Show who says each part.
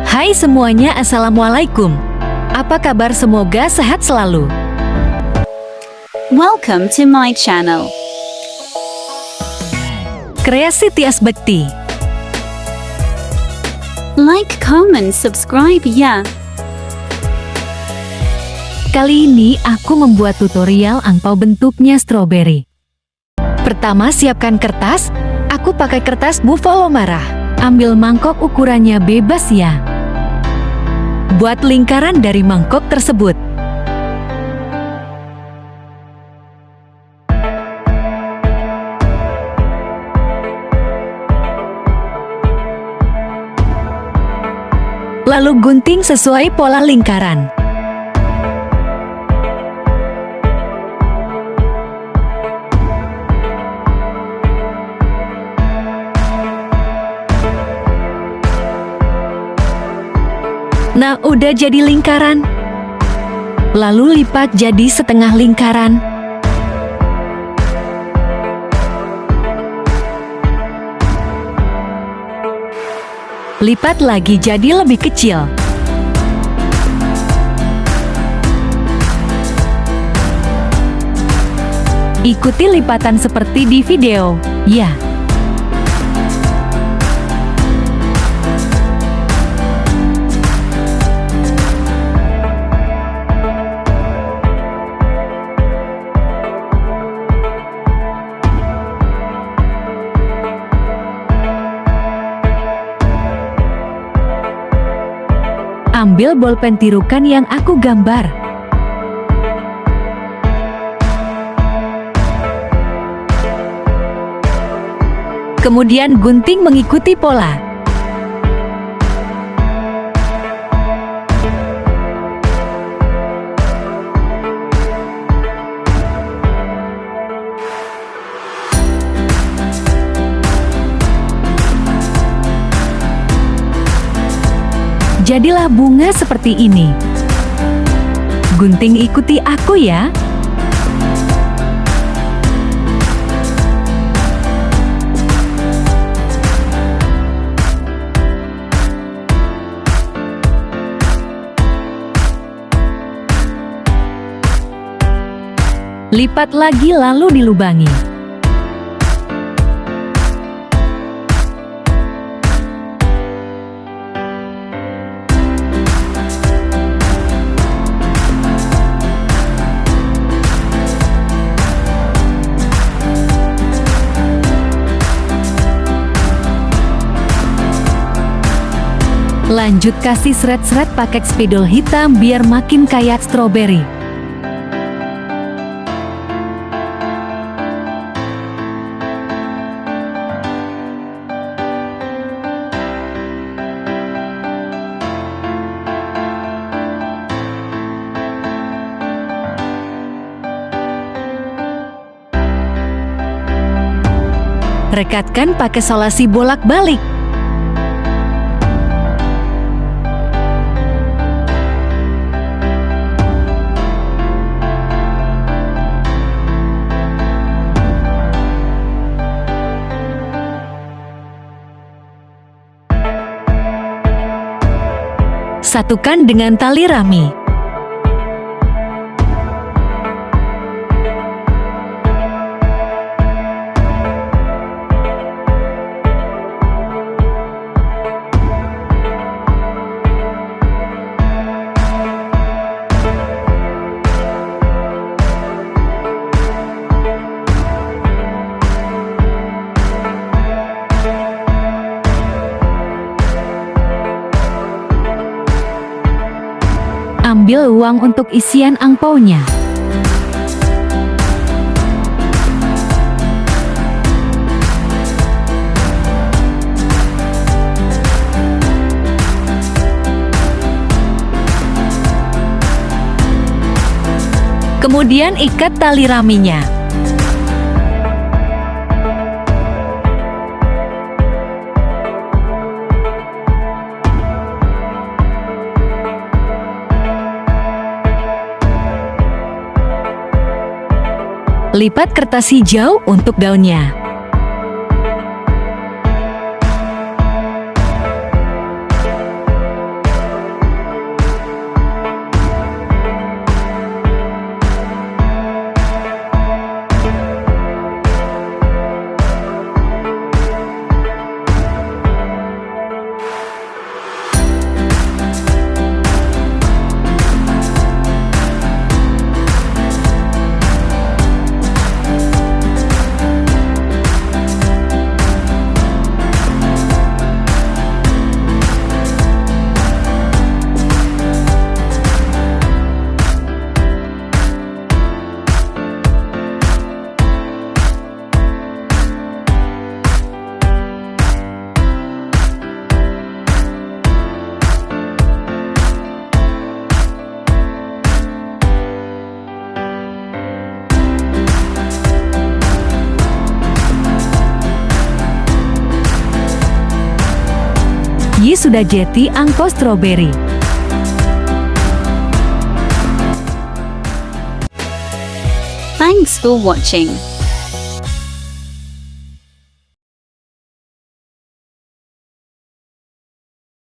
Speaker 1: Hai semuanya, Assalamualaikum. Apa kabar? Semoga sehat selalu.
Speaker 2: Welcome to my channel.
Speaker 1: Kreasi Tias Bekti.
Speaker 2: Like, comment, subscribe ya.
Speaker 1: Kali ini aku membuat tutorial angpau bentuknya stroberi. Pertama, siapkan kertas. Aku pakai kertas buffalo marah. Ambil mangkok ukurannya bebas ya. Buat lingkaran dari mangkok tersebut. Lalu gunting sesuai pola lingkaran. Nah, udah jadi lingkaran. Lalu lipat jadi setengah lingkaran. Lipat lagi jadi lebih kecil. Ikuti lipatan seperti di video, ya. Ambil bolpen tirukan yang aku gambar. Kemudian gunting mengikuti pola. Jadilah bunga seperti ini. Gunting ikuti aku ya. Lipat lagi lalu dilubangi. Lanjut kasih seret-seret pakai spidol hitam biar makin kayak stroberi. Rekatkan pakai solasi bolak-balik. Satukan dengan tali rami. Ambil uang untuk isian angpaunya. Kemudian ikat tali raminya. Lipat kertas hijau untuk daunnya. sudah jadi angko stroberi.
Speaker 2: Thanks for watching.